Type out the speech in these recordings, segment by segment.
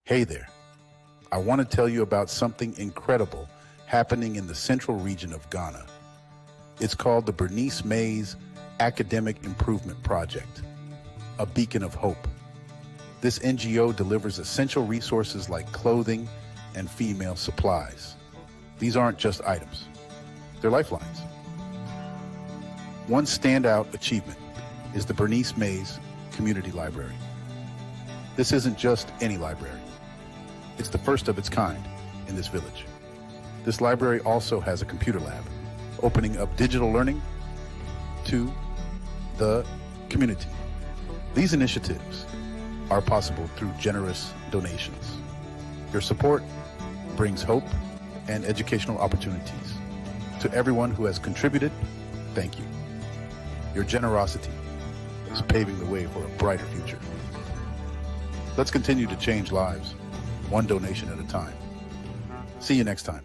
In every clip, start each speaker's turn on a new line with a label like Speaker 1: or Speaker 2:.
Speaker 1: Hey there. I want to tell you about something incredible happening in the central region of Ghana. It's called the Bernice Mays Academic Improvement Project, a beacon of hope. This NGO delivers essential resources like clothing and female supplies. These aren't just items, they're lifelines. One standout achievement is the Bernice Mays Community Library. This isn't just any library. It's the first of its kind in this village. This library also has a computer lab, opening up digital learning to the community. These initiatives are possible through generous donations. Your support brings hope and educational opportunities. To everyone who has contributed, thank you. Your generosity is paving the way for a brighter future. Let's continue to change lives, one donation at a time. See you next time.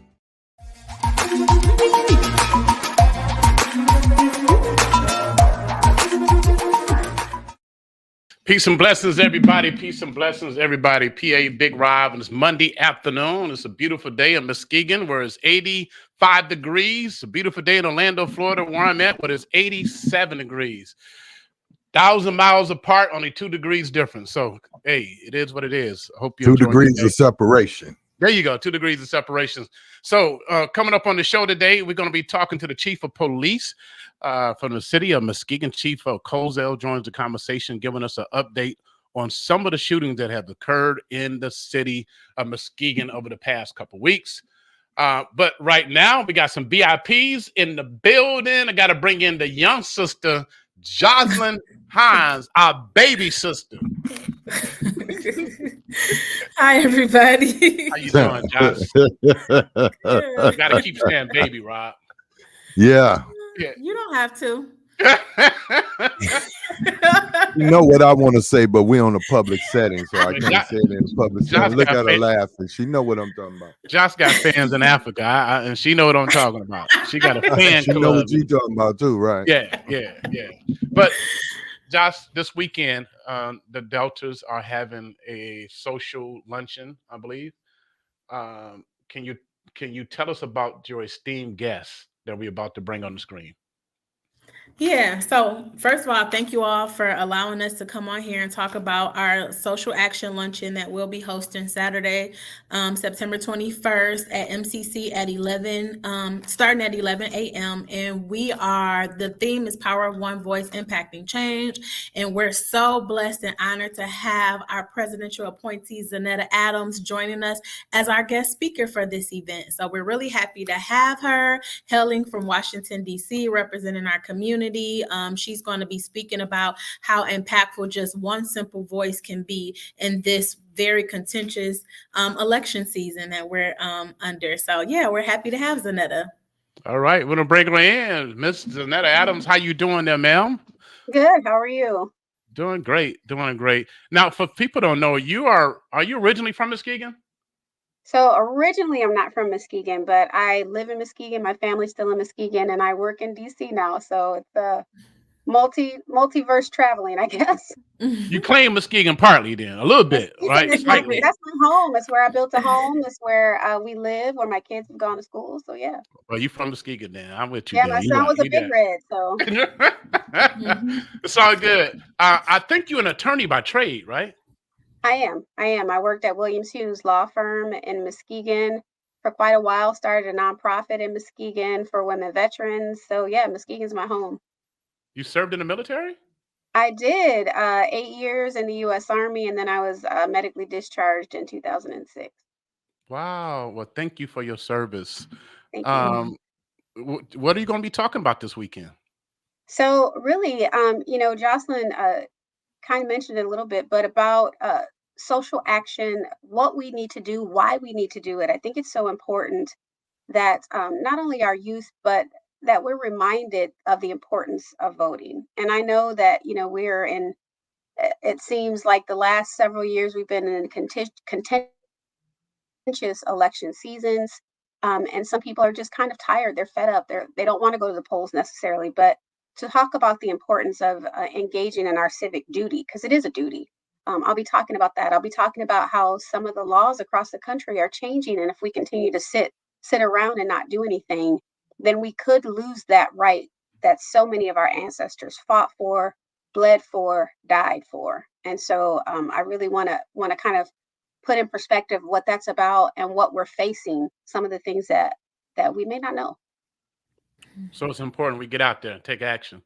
Speaker 2: Peace and blessings, everybody. Peace and blessings, everybody. PA Big Rob, and it's Monday afternoon. It's a beautiful day in Muskegon where it's 85 degrees. It's a beautiful day in Orlando, Florida, where I'm at, where it's 87 degrees. 1,000 miles apart, only 2 degrees difference. So, hey, it is what it is. I hope you
Speaker 3: 2 degrees of separation.
Speaker 2: There you go, 2 degrees of separation. So coming up on the show today, we're going to be talking to the chief of police from the city of Muskegon. Chief Colzell joins the conversation, giving us an update on some of the shootings that have occurred in the city of Muskegon over the past couple weeks. But right now, we got some VIPs in the building. I got to bring in the young sister, Jocelyn Hines, our baby sister.
Speaker 4: Hi, everybody.
Speaker 2: How you doing, Josh? You gotta keep saying baby, Rob.
Speaker 3: Yeah.
Speaker 4: You don't have to.
Speaker 3: You know what I want to say, but we're on a public setting, so I can't say it in a public setting. Look at her laughing. She know what I'm talking about.
Speaker 2: Josh got fans in Africa, and she know what I'm talking about. She got a fan
Speaker 3: She
Speaker 2: club.
Speaker 3: know what you talking about too, right?
Speaker 2: Yeah. But Josh, this weekend, the Deltas are having a social luncheon, I believe. Can you tell us about your esteemed guests that we're about to bring on the screen?
Speaker 4: Yeah. So first of all, thank you all for allowing us to come on here and talk about our social action luncheon that we'll be hosting Saturday, September 21st at MCC at 11, starting at 11 a.m. And the theme is Power of One Voice Impacting Change. And we're so blessed and honored to have our presidential appointee, Zaneta Adams, joining us as our guest speaker for this event. So we're really happy to have her hailing from Washington, D.C., representing our community. She's going to be speaking about how impactful just one simple voice can be in this very contentious election season that we're under. So yeah, we're happy to have Zaneta.
Speaker 2: All right, we're gonna bring her in. Miss Zaneta Adams, how you doing there, ma'am?
Speaker 5: Good. How are you?
Speaker 2: Doing great. Now, for people who don't know, are you originally from Muskegon?
Speaker 5: So originally I'm not from Muskegon, but I live in Muskegon. My family's still in Muskegon, and I work in DC now. So it's a multiverse traveling, I guess.
Speaker 2: You claim Muskegon partly then, a little bit, right?
Speaker 5: That's my home. It's where I built a home. It's where we live, where my kids have gone to school. So yeah.
Speaker 2: Well, you from Muskegon then. I'm with you.
Speaker 5: Yeah, my son was a big red, so.
Speaker 2: It's all good. I think you're an attorney by trade, right?
Speaker 5: I am. I worked at Williams Hughes Law Firm in Muskegon for quite a while, started a nonprofit in Muskegon for women veterans. So yeah, Muskegon's my home.
Speaker 2: You served in the military?
Speaker 5: I did 8 years in the U.S. Army, and then I was medically discharged in 2006.
Speaker 2: Wow. Well, thank you for your service.
Speaker 5: Thank you.
Speaker 2: What are you going to be talking about this weekend?
Speaker 5: So really, Jocelyn kind of mentioned it a little bit, but about social action, what we need to do, why we need to do it. I think it's so important that not only our youth, but that we're reminded of the importance of voting. And I know that, it seems like the last several years we've been in contentious election seasons. And some people are just kind of tired. They're fed up. They don't want to go to the polls necessarily, but to talk about the importance of engaging in our civic duty, because it is a duty. I'll be talking about that. I'll be talking about how some of the laws across the country are changing. And if we continue to sit around and not do anything, then we could lose that right that so many of our ancestors fought for, bled for, died for. And so I really want to kind of put in perspective what that's about and what we're facing, some of the things that we may not know.
Speaker 2: So it's important we get out there and take action.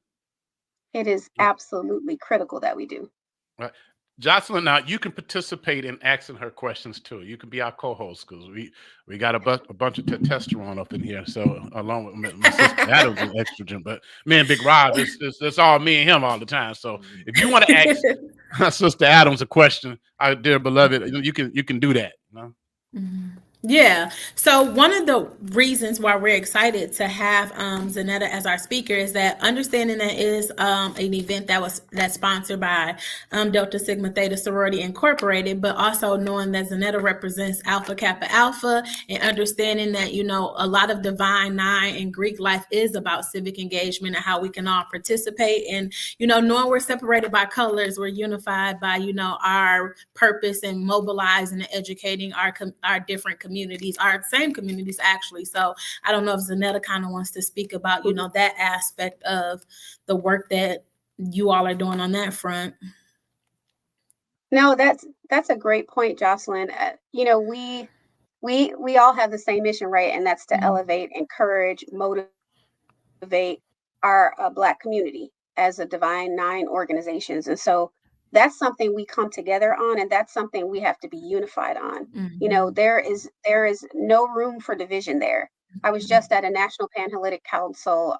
Speaker 5: It is absolutely critical that we do.
Speaker 2: Right. Jocelyn, now you can participate in asking her questions too. You can be our co-host because we got a bunch of testosterone up in here. So along with my sister Adams and estrogen, but me and Big Rob, it's all me and him all the time. So if you want to ask my sister Adams a question, our dear beloved, you can do that. You know?
Speaker 4: Mm-hmm. Yeah. So one of the reasons why we're excited to have Zaneta as our speaker is that understanding that is an event that's sponsored by Delta Sigma Theta Sorority Incorporated, but also knowing that Zaneta represents Alpha Kappa Alpha and understanding that, you know, a lot of Divine Nine and Greek life is about civic engagement and how we can all participate. And, you know, knowing we're separated by colors, we're unified by, you know, our purpose and mobilizing and educating our different communities, our same communities actually. So I don't know if Zaneta kind of wants to speak about, you know, that aspect of the work that you all are doing on that front.
Speaker 5: No, that's a great point, Jocelyn. You know, we all have the same mission, right? And that's to elevate, encourage, motivate our Black community as a Divine Nine organizations. And so that's something we come together on, and that's something we have to be unified on. You know, there is no room for division there. I was just at a National Panhellenic Council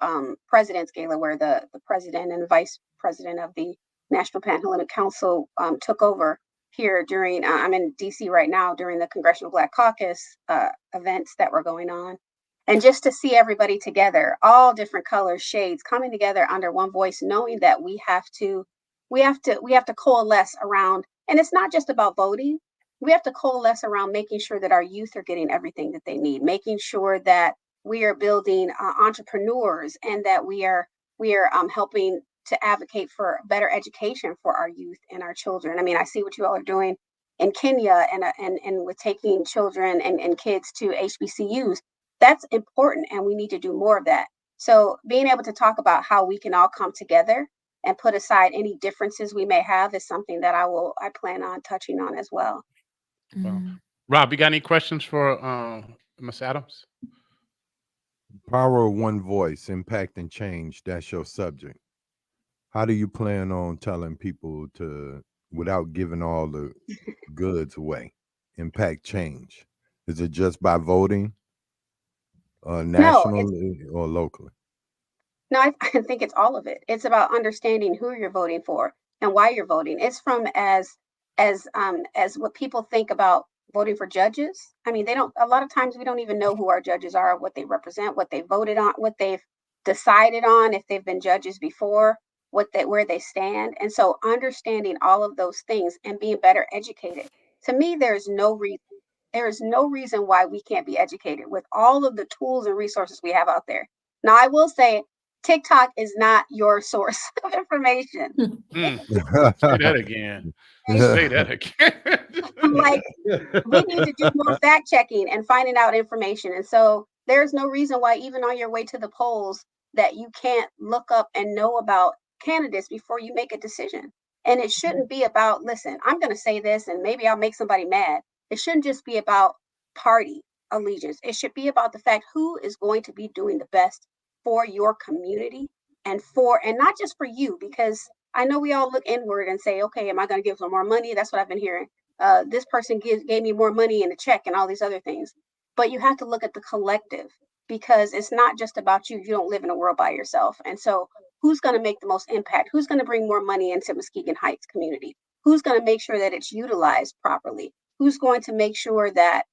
Speaker 5: President's Gala where the president and vice president of the National Panhellenic Council took over here during, I'm in DC right now during the Congressional Black Caucus events that were going on. And just to see everybody together, all different colors, shades, coming together under one voice, knowing that we have to coalesce around, and it's not just about voting. We have to coalesce around making sure that our youth are getting everything that they need, making sure that we are building entrepreneurs and that we are helping to advocate for better education for our youth and our children. I mean, I see what you all are doing in Kenya and with taking children and kids to HBCUs. That's important, and we need to do more of that. So being able to talk about how we can all come together and put aside any differences we may have is something that I plan on touching on as well.
Speaker 2: Rob, you got any questions for Ms. Adams?
Speaker 3: Power of one voice, impact and change. That's your subject. How do you plan on telling people to, without giving all the goods away, impact change? Is it just by voting nationally or locally?
Speaker 5: No, I think it's all of it. It's about understanding who you're voting for and why you're voting. It's from as what people think about voting for judges. I mean, a lot of times we don't even know who our judges are, what they represent, what they voted on, what they've decided on, if they've been judges before, where they stand. And so understanding all of those things and being better educated. To me, there is no reason why we can't be educated with all of the tools and resources we have out there. Now, I will say TikTok is not your source of information.
Speaker 2: Say that again. Say that again.
Speaker 5: I'm like, we need to do more fact checking and finding out information. And so there's no reason why even on your way to the polls that you can't look up and know about candidates before you make a decision. And it shouldn't be about, listen, I'm going to say this and maybe I'll make somebody mad. It shouldn't just be about party allegiance. It should be about the fact who is going to be doing the best for your community and not just for you, because I know we all look inward and say, okay, am I going to give them more money? That's what I've been hearing. This person gave me more money in a check and all these other things. But you have to look at the collective, because it's not just about you. You don't live in a world by yourself. And so who's going to make the most impact? Who's going to bring more money into Muskegon Heights community? Who's going to make sure that it's utilized properly? Who's going to make sure that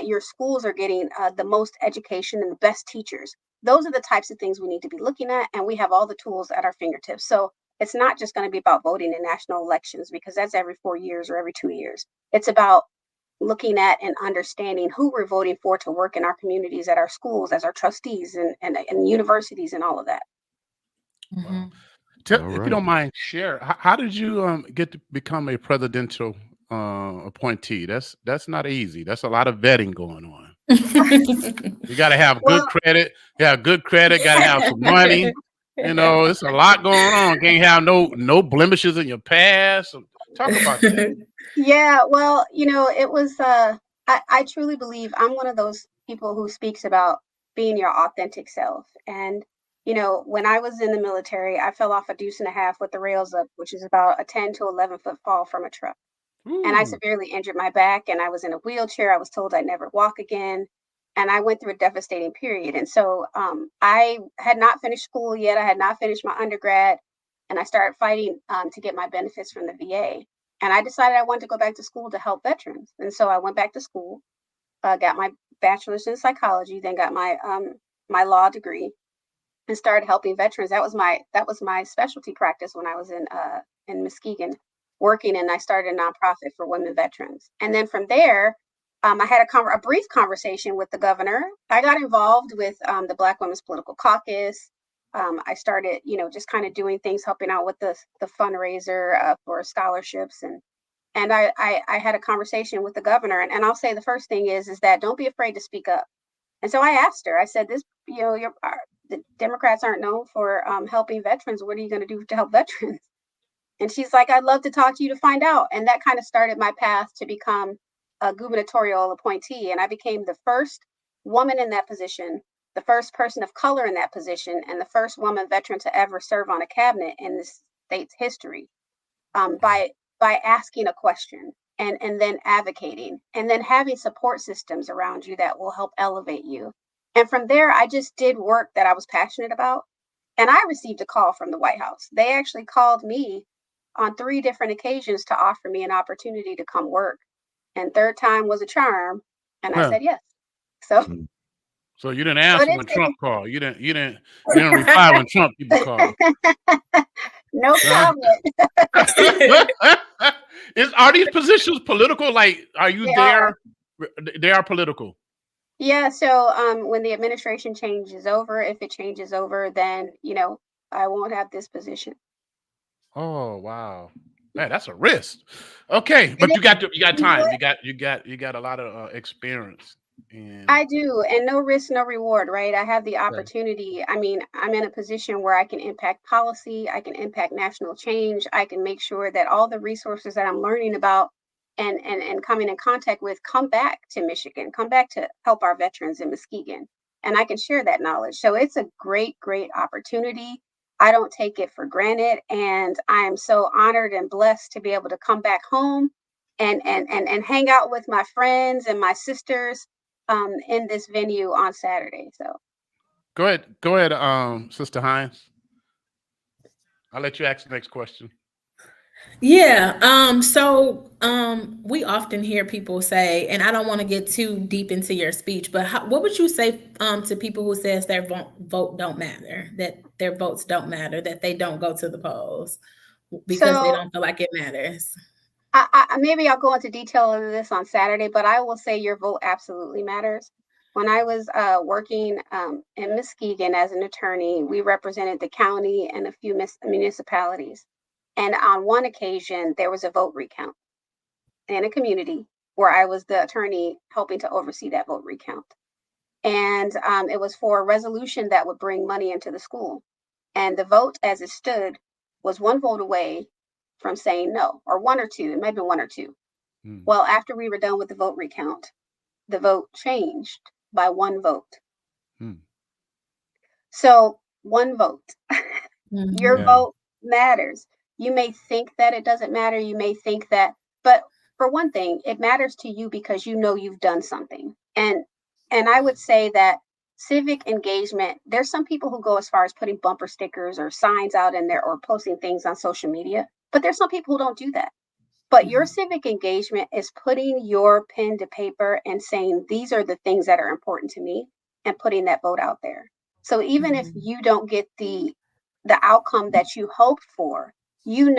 Speaker 5: your schools are getting the most education and the best teachers? Those are the types of things we need to be looking at, and we have all the tools at our fingertips. So it's not just going to be about voting in national elections, because that's every 4 years or every 2 years. It's about looking at and understanding who we're voting for to work in our communities, at our schools, as our trustees and universities and all of that.
Speaker 2: Wow. If
Speaker 3: All
Speaker 2: you
Speaker 3: right.
Speaker 2: don't mind, share. How did you get to become a presidential appointee? That's not easy. That's a lot of vetting going on. You got to have good
Speaker 5: Well,
Speaker 2: credit. Yeah, good credit. Got to have some money. You know, it's a lot going on. Can't have no blemishes in your past. Talk about that.
Speaker 5: yeah, well, it was I truly believe I'm one of those people who speaks about being your authentic self. And when I was in the military, I fell off a deuce and a half with the rails up, which is about a 10 to 11-foot fall from a truck. And I
Speaker 2: Ooh.
Speaker 5: severely injured my back, and I was in a wheelchair. I was told I'd never walk again. And I went through a devastating period. And so I had not finished school yet. I had not finished my undergrad. And I started fighting to get my benefits from the VA. And I decided I wanted to go back to school to help veterans. And so I went back to school, got my bachelor's in psychology, then got my law degree, and started helping veterans. That was my specialty practice when I was in Muskegon working, and I started a nonprofit for women veterans. And then from there, I had a brief conversation with the governor. I got involved with the Black Women's Political Caucus. I started, just kind of doing things, helping out with the fundraiser for scholarships, and I had a conversation with the governor, and I'll say the first thing is that don't be afraid to speak up. And so I asked her, I said, this, the Democrats aren't known for helping veterans. What are you going to do to help veterans? And she's like, I'd love to talk to you to find out. And that kind of started my path to become a gubernatorial appointee. And I became the first woman in that position, the first person of color in that position, and the first woman veteran to ever serve on a cabinet in the state's history, by asking a question and then advocating and then having support systems around you that will help elevate you. And from there, I just did work that I was passionate about. And I received a call from the White House. They actually called me on 3 different occasions to offer me an opportunity to come work. And third time was a charm. And I
Speaker 2: Huh.
Speaker 5: said yes. So,
Speaker 2: So you didn't
Speaker 5: but
Speaker 2: answer when Trump called. You didn't reply when Trump people called.
Speaker 5: no
Speaker 2: Huh?
Speaker 5: comment.
Speaker 2: Are these positions political? Like, are you
Speaker 5: They
Speaker 2: there?
Speaker 5: are.
Speaker 2: They are political.
Speaker 5: Yeah, so when the administration changes over, if it changes over, then I won't have this position.
Speaker 2: Oh wow, man, that's a risk. Okay,
Speaker 5: It
Speaker 2: but
Speaker 5: is,
Speaker 2: you got
Speaker 5: you know
Speaker 2: time.
Speaker 5: what?
Speaker 2: You got a lot of experience. And
Speaker 5: I do, and no risk, no reward, right? I have the
Speaker 2: okay.
Speaker 5: opportunity. I mean, I'm in a position where I can impact policy, I can impact national change, I can make sure that all the resources that I'm learning about and coming in contact with come back to Michigan, come back to help our veterans in Muskegon, and I can share that knowledge. So it's a great, great opportunity. I don't take it for granted, and I am so honored and blessed to be able to come back home and hang out with my friends and my sisters in this venue on Saturday. So
Speaker 2: Go ahead, Sister Hines. I'll let you ask the next question.
Speaker 4: Yeah. We often hear people say, and I don't want to get too deep into your speech, but what would you say to people who says their vote don't matter, that their votes don't matter, that they don't go to the polls because they
Speaker 5: so
Speaker 4: don't feel like it matters?
Speaker 5: maybe I'll go into detail of this on Saturday, but I will say your vote absolutely matters. When I was working in Muskegon as an attorney, we represented the county and a few municipalities. And on one occasion, there was a vote recount in a community where I was the attorney helping to oversee that vote recount. And it was for a resolution that would bring money into the school. And the vote as it stood was 1 vote away from saying no, or 1 or 2. It might be 1 or 2.
Speaker 2: Hmm.
Speaker 5: Well, after we were done with the vote recount, the vote changed by 1 vote.
Speaker 2: Hmm.
Speaker 5: So 1 vote. Your
Speaker 2: Yeah.
Speaker 5: vote matters. You may think that it doesn't matter. You may think that, but for one thing, it matters to you because you know you've done something. And I would say that civic engagement, there's some people who go as far as putting bumper stickers or signs out in there or posting things on social media, but there's some people who don't do that. But your civic engagement is putting your pen to paper and saying, these are the things that are important to me, and putting that vote out there. So even if you don't get the outcome that you hoped for, and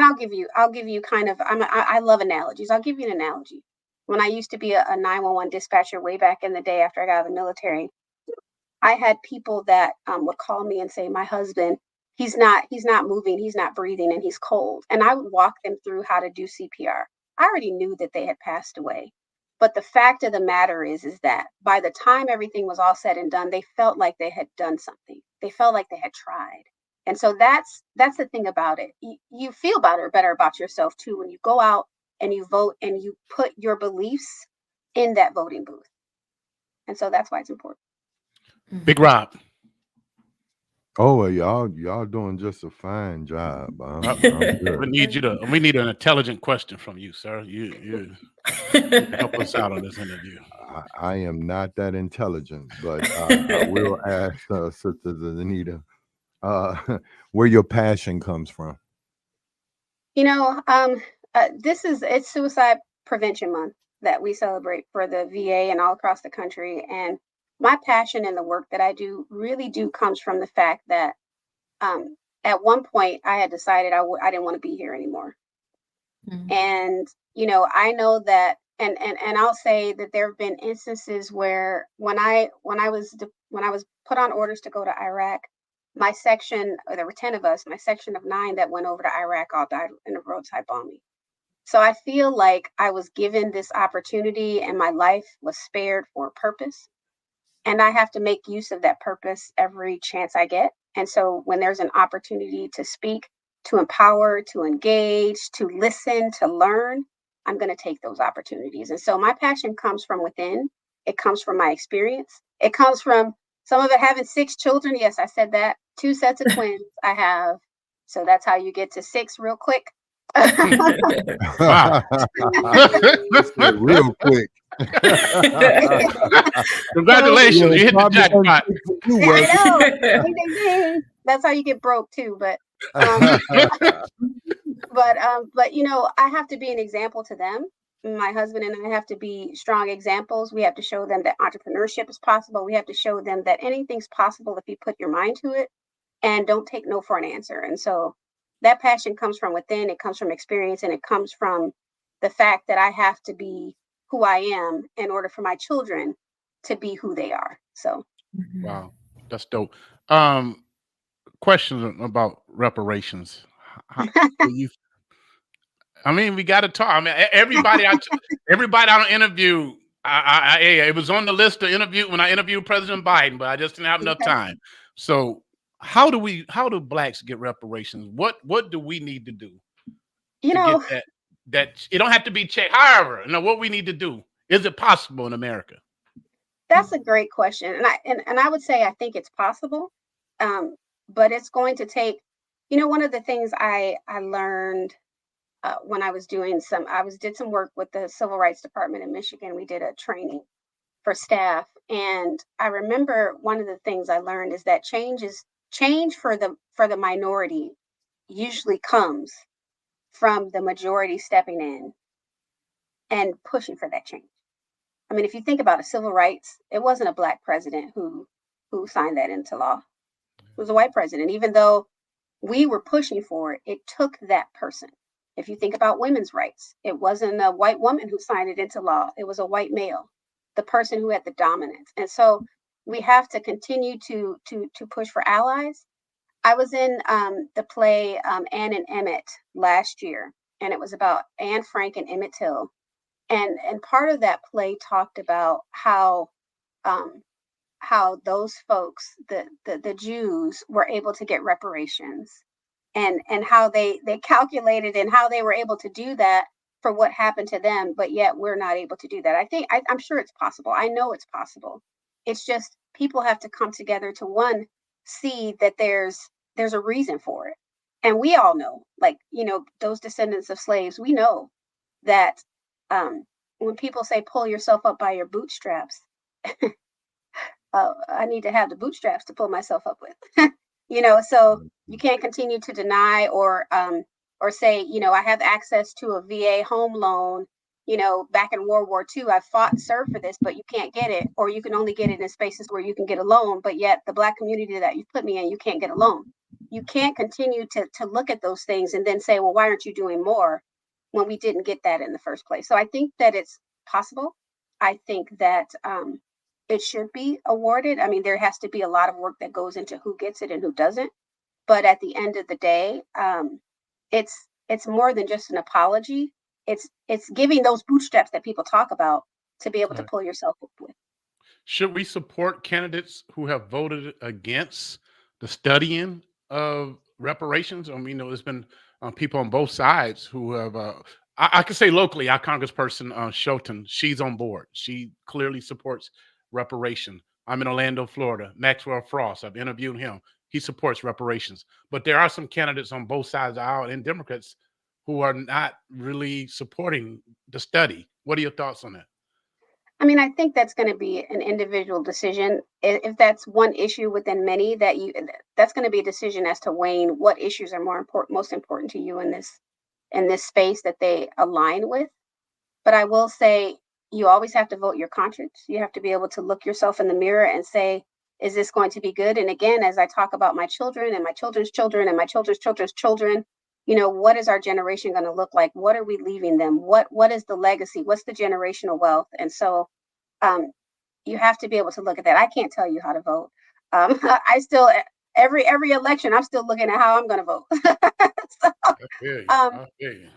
Speaker 5: I'll give you kind of, I love analogies. I'll give you an analogy. When I used to be a 911 dispatcher way back in the day after I got out of the military, I had people that would call me and say, my husband he's not moving, he's not breathing, and he's cold. And I would walk them through how to do CPR. I already knew that they had passed away. But the fact of the matter is that by the time everything was all said and done, they felt like they had done something. They felt like they had tried. And so that's the thing about it. You feel better about yourself too when you go out and you vote and you put your beliefs in that voting booth. And so that's why it's important.
Speaker 2: Big Rob.
Speaker 3: Oh, well, y'all doing just a fine job. I'm
Speaker 2: We need an intelligent question from you, sir. You help us out on this interview.
Speaker 3: I am not that intelligent, but I will ask Sister Zaneta where your passion comes from.
Speaker 5: It's Suicide Prevention Month that we celebrate for the VA and all across the country. And my passion in the work that I do really comes from the fact that at one point I had decided I didn't want to be here anymore. Mm-hmm. And, I know that, and I'll say that there have been instances where when I was put on orders to go to Iraq, my section, there were 10 of us, my section of 9 that went over to Iraq all died in a roadside bombing. So I feel like I was given this opportunity and my life was spared for a purpose. And I have to make use of that purpose every chance I get. And so when there's an opportunity to speak, to empower, to engage, to listen, to learn, I'm going to take those opportunities. And so my passion comes from within. It comes from my experience. It comes from some of it having 6 children. Yes, I said that. 2 sets of twins I have. So that's how you get to 6 real quick.
Speaker 2: Wow.
Speaker 3: Real quick.
Speaker 2: Congratulations, you hit the jackpot.
Speaker 5: I know. Ding. That's how you get broke too. But but I have to be an example to them. My husband and I have to be strong examples. We have to show them that entrepreneurship is possible. We have to show them that anything's possible if you put your mind to it and don't take no for an answer. And so that passion comes from within, it comes from experience, and it comes from the fact that I have to be who I am in order for my children to be who they are. So.
Speaker 2: Wow, that's dope. Question about reparations. We got to talk. I mean, everybody I don't interview, it was on the list to interview when I interviewed President Biden, but I just didn't have enough time. So how do Blacks get reparations? What do we need to do to get that it don't have to be checked? However, what we need to do, is it possible in America?
Speaker 5: That's a great question. And I would say I think it's possible. But it's going to take, one of the things I learned when I was did some work with the Civil Rights Department in Michigan. We did a training for staff. And I remember one of the things I learned is that change for the minority usually comes from the majority stepping in and pushing for that change. I mean, if you think about it, civil rights, it wasn't a Black president who signed that into law. It was a white president. Even though we were pushing for it, it took that person. If you think about women's rights, it wasn't a white woman who signed it into law. It was a white male, the person who had the dominance. And so we have to continue to push for allies. I was in the play Anne and Emmett last year, and it was about Anne Frank and Emmett Till. And part of that play talked about how those folks, the Jews, were able to get reparations, and how they calculated and how they were able to do that for what happened to them, but yet we're not able to do that. I'm sure it's possible. I know it's possible. It's just people have to come together to see that there's a reason for it. And we all know, those descendants of slaves, we know that when people say pull yourself up by your bootstraps, I need to have the bootstraps to pull myself up with. So you can't continue to deny or say, I have access to a VA home loan, back in World War II, I fought and served for this, but you can't get it, or you can only get it in spaces where you can get a loan, but yet the Black community that you put me in, you can't get a loan. You can't continue to look at those things and then say, well, why aren't you doing more when we didn't get that in the first place? So I think that it's possible. I think that it should be awarded. I mean, there has to be a lot of work that goes into who gets it and who doesn't. But at the end of the day, it's more than just an apology. It's giving those bootstraps that people talk about to be able to
Speaker 2: Right.
Speaker 5: pull yourself up with.
Speaker 2: Should we support candidates who have voted against the studying of reparations? I mean, you know, there's been people on both sides who have. I can say locally, our Congressperson Shelton, she's on board. She clearly supports reparation. I'm in Orlando, Florida. Maxwell Frost, I've interviewed him. He supports reparations. But there are some candidates on both sides of the aisle and Democrats who are not really supporting the study. What are your thoughts on that?
Speaker 5: I mean, I think that's going to be an individual decision. If that's one issue within many that's going to be a decision as to weighing what issues are most important to you in this space that they align with. But I will say you always have to vote your conscience. You have to be able to look yourself in the mirror and say, is this going to be good? And again, as I talk about my children and my children's children and my children's children's children, you know, what is our generation going to look like? What are we leaving them? What is the legacy? What's the generational wealth? And so you have to be able to look at that. I can't tell you how to vote. I still every election, I'm still looking at how I'm going to vote. So,
Speaker 2: I feel you. I feel you.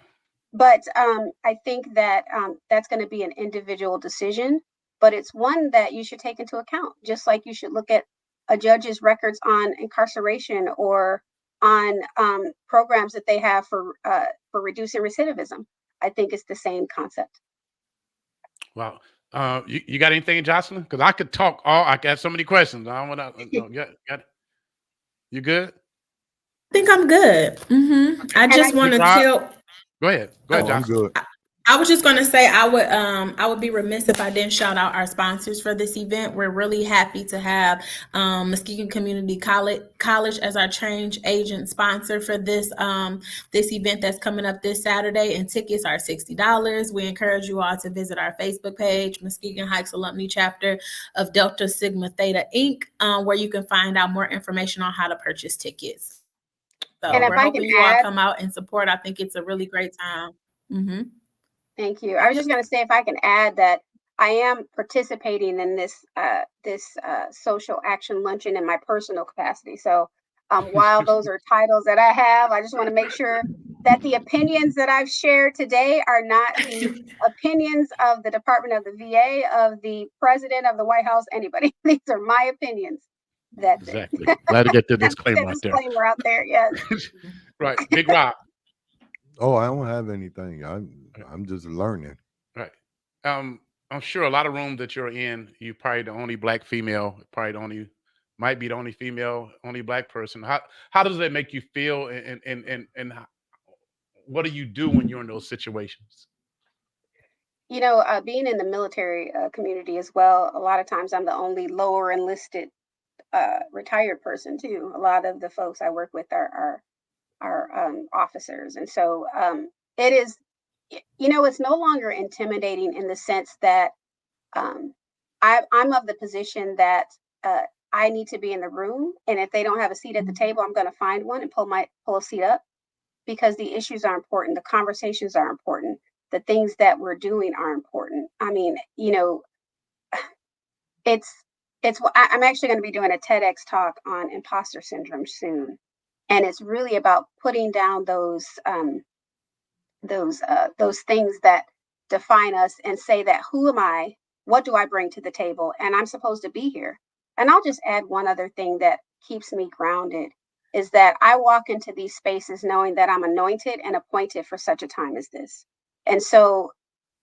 Speaker 5: but I think that that's going to be an individual decision, but it's one that you should take into account, just like you should look at a judge's records on incarceration or on programs that they have for reducing recidivism. I think it's the same concept.
Speaker 2: Wow. You got anything, Jocelyn? Because I could talk I got so many questions. I don't want to. You good?
Speaker 4: I think I'm good. I just want to tell.
Speaker 2: Go ahead,
Speaker 3: Oh, I'm
Speaker 2: Jocelyn.
Speaker 3: good.
Speaker 4: I was just going to say I would be remiss if I didn't shout out our sponsors for this event. We're really happy to have Muskegon Community College as our change agent sponsor for this this event that's coming up this Saturday, and tickets are $60. We encourage you all to visit our Facebook page, Muskegon Heights Alumni Chapter of Delta Sigma Theta Inc., where you can find out more information on how to purchase tickets. So
Speaker 5: And if
Speaker 4: we're
Speaker 5: I
Speaker 4: hoping
Speaker 5: can
Speaker 4: you all
Speaker 5: add-
Speaker 4: come out and support. I think it's a really great time.
Speaker 5: Thank you. I was just going to say, if I can add that I am participating in this social action luncheon in my personal capacity. So while those are titles that I have, I just want to make sure that the opinions that I've shared today are not the opinions of the Department of the VA, of the President of the White House, anybody. These are my opinions.
Speaker 2: Exactly. Glad to get the disclaimer out there.
Speaker 5: Disclaimer out there, yes.
Speaker 2: Right. Big Rob.
Speaker 3: Oh, I don't have anything. I'm just learning.
Speaker 2: Right. I'm sure a lot of rooms that you're in, you're probably the only black female, might be the only female, only black person. How does that make you feel, and what do you do when you're in those situations?
Speaker 5: You know, being in the military community as well, a lot of times I'm the only lower enlisted retired person too. A lot of the folks I work with are officers, and so it is. You know, it's no longer intimidating in the sense that I'm of the position that I need to be in the room, and if they don't have a seat at the table, I'm going to find one and pull a seat up, because the issues are important, the conversations are important, the things that we're doing are important. I mean, you know, I'm actually going to be doing a TEDx talk on imposter syndrome soon, and it's really about putting down those things that define us and say that, who am I? What do I bring to the table? And I'm supposed to be here. And I'll just add one other thing that keeps me grounded, is that I walk into these spaces knowing that I'm anointed and appointed for such a time as this. And so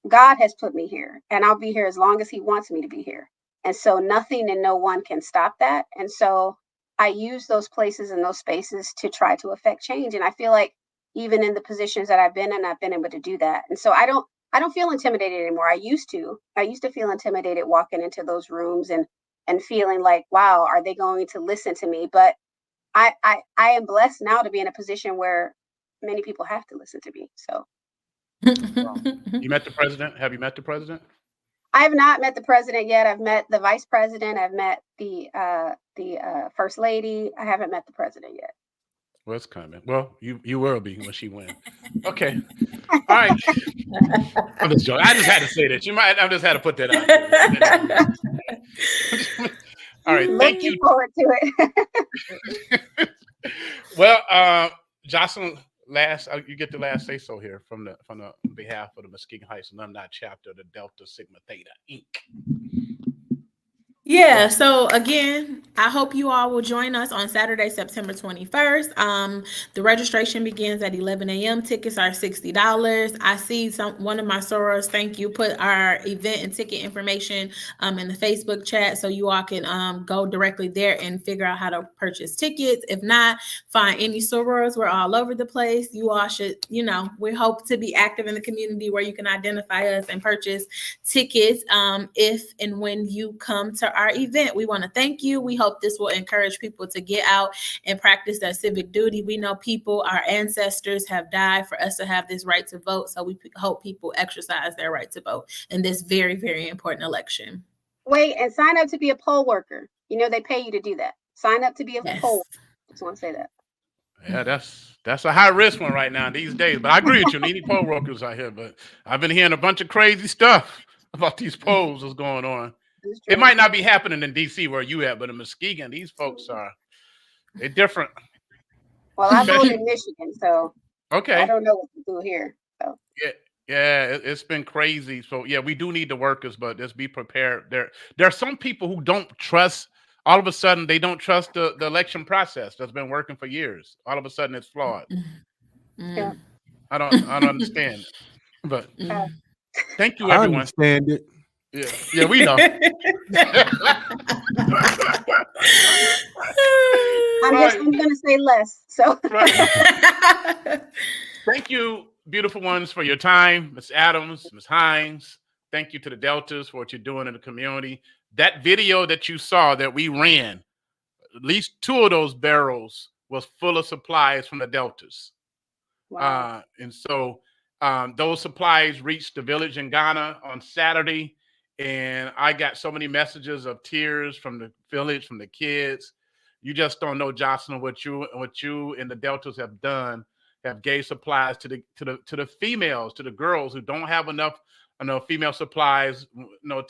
Speaker 5: God has put me here, and I'll be here as long as he wants me to be here. And so nothing and no one can stop that. And so I use those places and those spaces to try to affect change. And I feel like even in the positions that I've been in, I've been able to do that. And so I don't feel intimidated anymore. I used to feel intimidated walking into those rooms and feeling like, wow, are they going to listen to me? But I am blessed now to be in a position where many people have to listen to me. So
Speaker 2: You met the president? Have you met the president?
Speaker 5: I have not met the president yet. I've met the vice president. I've met the first lady. I haven't met the president yet.
Speaker 2: Well, it's coming. Well, you will be when she wins. Okay. All right. I'm just joking. I just had to say that. I just had to put that out there. All right. Thank you.
Speaker 5: Looking forward to it.
Speaker 2: Well, Jocelyn, you get the last say so here from the behalf of the Muskegon Heights Alumni chapter, the Delta Sigma Theta Inc.
Speaker 4: Yeah, so again, I hope you all will join us on Saturday, September 21st. The registration begins at 11 a.m. Tickets are $60. I see one of my sorors, thank you, put our event and ticket information in the Facebook chat, so you all can go directly there and figure out how to purchase tickets. If not, find any sorors. We're all over the place. You all should, we hope to be active in the community where you can identify us and purchase tickets if and when you come to our event. We want to thank you. We hope this will encourage people to get out and practice their civic duty. We know our ancestors have died for us to have this right to vote. So we hope people exercise their right to vote in this very, very important election.
Speaker 5: Wait, and sign up to be a poll worker. They pay you to do that. Sign up to be a poll worker. Just want to say that.
Speaker 2: Yeah, that's a high risk one right now these days. But I agree with you. Need poll workers out here. But I've been hearing a bunch of crazy stuff about these polls that's going on. It might not be happening in DC where you at, but in Muskegon, these folks they're different.
Speaker 5: Well, I voted in Michigan, so
Speaker 2: okay.
Speaker 5: I don't know what to do here. So.
Speaker 2: Yeah, it's been crazy. So yeah, we do need the workers, but just be prepared. There are some people who don't trust. All of a sudden, they don't trust the election process that's been working for years. All of a sudden, it's flawed.
Speaker 5: Yeah.
Speaker 2: I don't understand. But thank you, everyone.
Speaker 3: I understand it.
Speaker 2: Yeah, we know.
Speaker 5: I'm going to say less. So
Speaker 2: thank you, beautiful ones, for your time. Ms. Adams, Ms. Hines. Thank you to the Deltas for what you're doing in the community. That video that you saw that we ran, at least 2 of those barrels was full of supplies from the Deltas. Wow. And so those supplies reached the village in Ghana on Saturday. And I got so many messages of tears from the village, from the kids. You just don't know, Jocelyn, what you and the Deltas have done. Have gave supplies to the females, to the girls who don't have enough female supplies,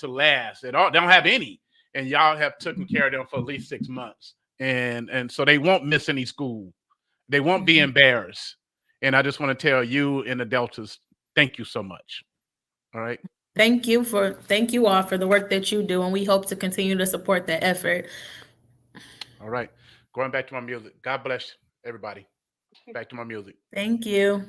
Speaker 2: to last. They don't have any, and y'all have taken care of them for at least 6 months, and so they won't miss any school. They won't be embarrassed. And I just want to tell you and the Deltas, thank you so much. All right.
Speaker 4: Thank you all for the work that you do, and we hope to continue to support that effort.
Speaker 2: All right. Going back to my music. God bless everybody. Back to my music.
Speaker 4: Thank you.